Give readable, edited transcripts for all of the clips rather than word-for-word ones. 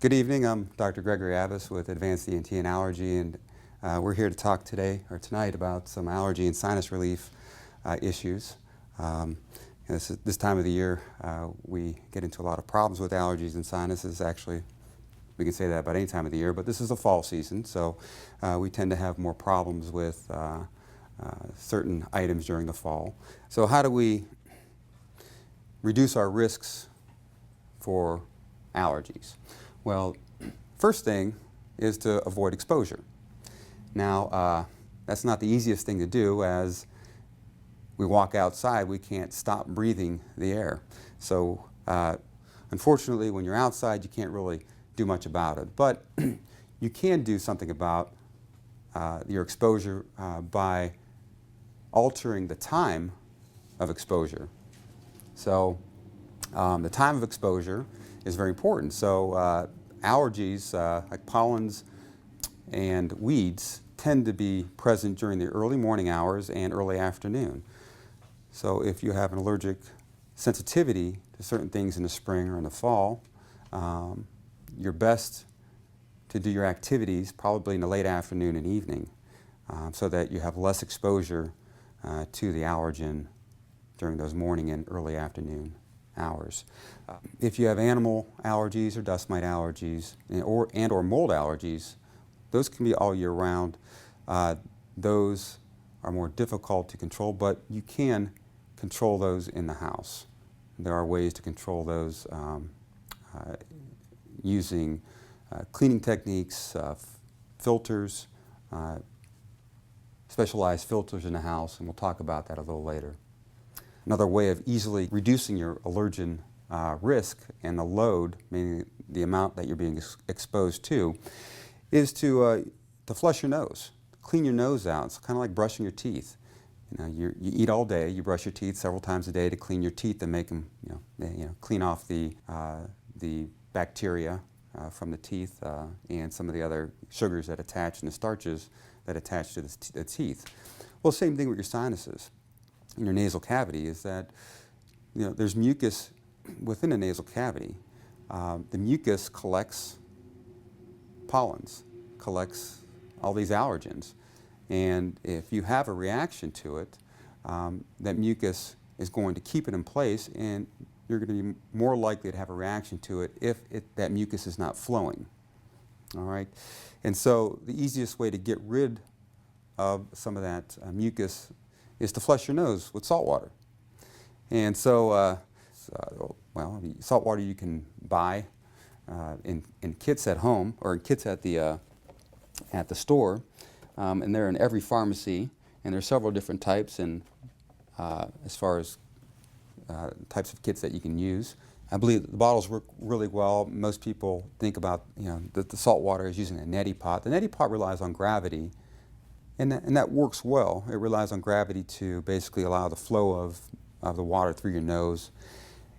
Good evening. I'm Dr. Gregory Abbas with Advanced ENT and Allergy, and we're here to talk tonight about some allergy and sinus relief issues. This time of the year, we get into a lot of problems with allergies and sinuses. Actually, we can say that about any time of the year, but this is the fall season, so we tend to have more problems with certain items during the fall. So how do we reduce our risks for allergies? Well, first thing is to avoid exposure. Now, that's not the easiest thing to do. As we walk outside, we can't stop breathing the air. So, unfortunately, when you're outside, you can't really do much about it. But you can do something about your exposure by altering the time of exposure. So, the time of exposure is very important. So allergies like pollens and weeds tend to be present during the early morning hours and early afternoon. So if you have an allergic sensitivity to certain things in the spring or in the fall, you're best to do your activities probably in the late afternoon and evening so that you have less exposure to the allergen during those morning and early afternoon hours. If you have animal allergies or dust mite allergies or mold allergies, those can be all year round. Those are more difficult to control, but you can control those in the house. There are ways to control those using cleaning techniques, filters, specialized filters in the house, and we'll talk about that a little later. Another way of easily reducing your allergen risk and the load, meaning the amount that you're being exposed to, is to flush your nose, clean your nose out. It's kind of like brushing your teeth. You eat all day, you brush your teeth several times a day to clean your teeth and make them, clean off the bacteria from the teeth and some of the other sugars that attach and the starches that attach to the teeth. Well, same thing with your sinuses. In your nasal cavity is that there's mucus within the nasal cavity. The mucus collects pollens, collects all these allergens, and if you have a reaction to it, that mucus is going to keep it in place, and you're going to be more likely to have a reaction to it if that mucus is not flowing. All right, and so the easiest way to get rid of some of that mucus is to flush your nose with salt water. And so, salt water you can buy in kits at home or in kits at the store, and they're in every pharmacy. And there are several different types, and as far as types of kits that you can use. I believe the bottles work really well. Most people think about that the salt water is using a neti pot. The neti pot relies on gravity. And that works well. It relies on gravity to basically allow the flow of the water through your nose.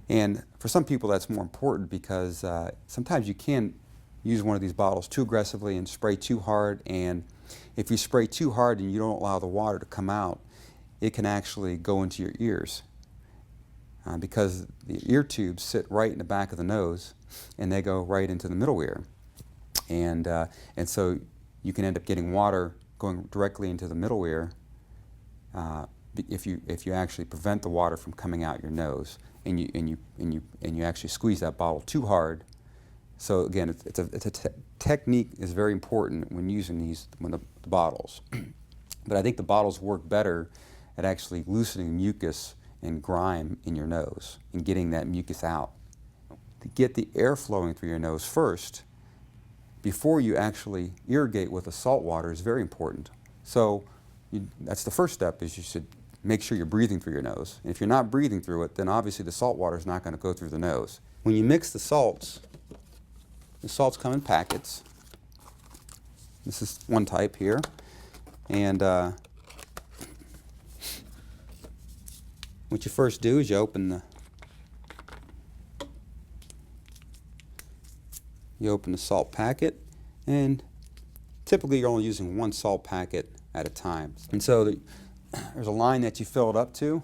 And for some people that's more important because sometimes you can use one of these bottles too aggressively and spray too hard. And if you spray too hard and you don't allow the water to come out, it can actually go into your ears. Because the ear tubes sit right in the back of the nose and they go right into the middle ear. And so you can end up getting water going directly into the middle ear if you actually prevent the water from coming out your nose and you actually squeeze that bottle too hard. So again, technique is very important when using the bottles. But I think the bottles work better at actually loosening mucus and grime in your nose and getting that mucus out. To get the air flowing through your nose first, before you actually irrigate with the salt water, is very important. So that's the first step, is you should make sure you're breathing through your nose. And if you're not breathing through it, then obviously the salt water is not going to go through the nose. When you mix the salts come in packets. This is one type here. And what you first do is you open the salt packet, and typically you're only using one salt packet at a time. And so there's a line that you fill it up to,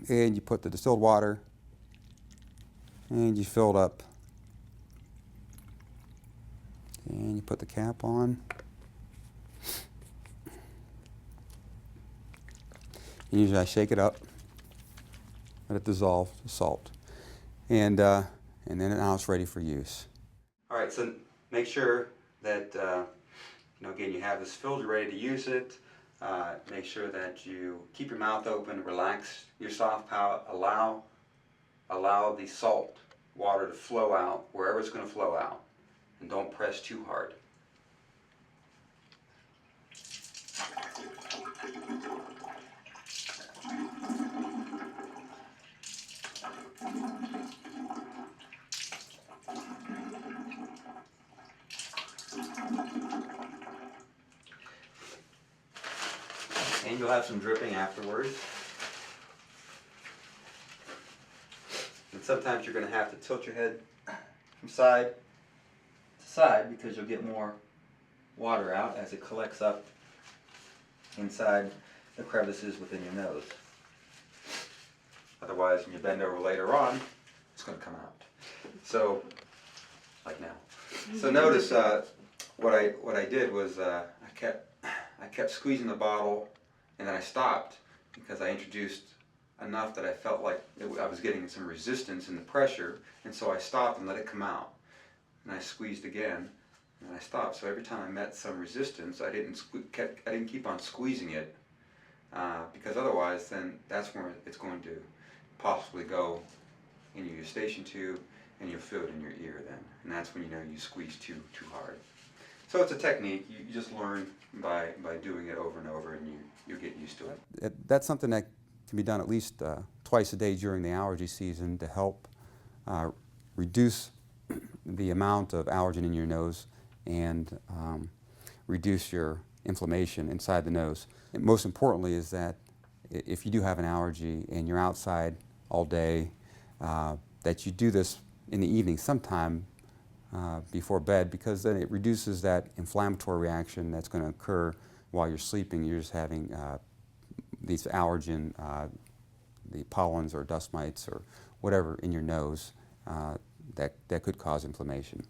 and you put the distilled water, and you fill it up And you put the cap on. Usually I shake it up, let it dissolve, the salt, and then now it's ready for use. All right, so make sure that again, you have this filled, you're ready to use it. Make sure that you keep your mouth open, relax your soft palate, allow the salt water to flow out wherever it's going to flow out, and don't press too hard. And you'll have some dripping afterwards. And sometimes you're going to have to tilt your head from side to side because you'll get more water out as it collects up inside the crevices within your nose. Otherwise, when you bend over later on, it's going to come out. So, like now. So notice what I did was I kept squeezing the bottle, and then I stopped because I introduced enough that I felt like I was getting some resistance in the pressure, and so I stopped and let it come out. And I squeezed again, and I stopped. So every time I met some resistance, I didn't keep on squeezing it because otherwise, then that's where it's going to possibly go in your eustachian tube, and you'll feel it in your ear then, and that's when you know you squeeze too hard. So it's a technique. You just learn by doing it over and over, and you'll get used to it. That's something that can be done at least twice a day during the allergy season to help reduce the amount of allergen in your nose and reduce your inflammation inside the nose. And most importantly is that if you do have an allergy and you're outside all day, that you do this in the evening sometime before bed, because then it reduces that inflammatory reaction that's going to occur while you're sleeping. You're just having these allergen, the pollens or dust mites or whatever in your nose that could cause inflammation.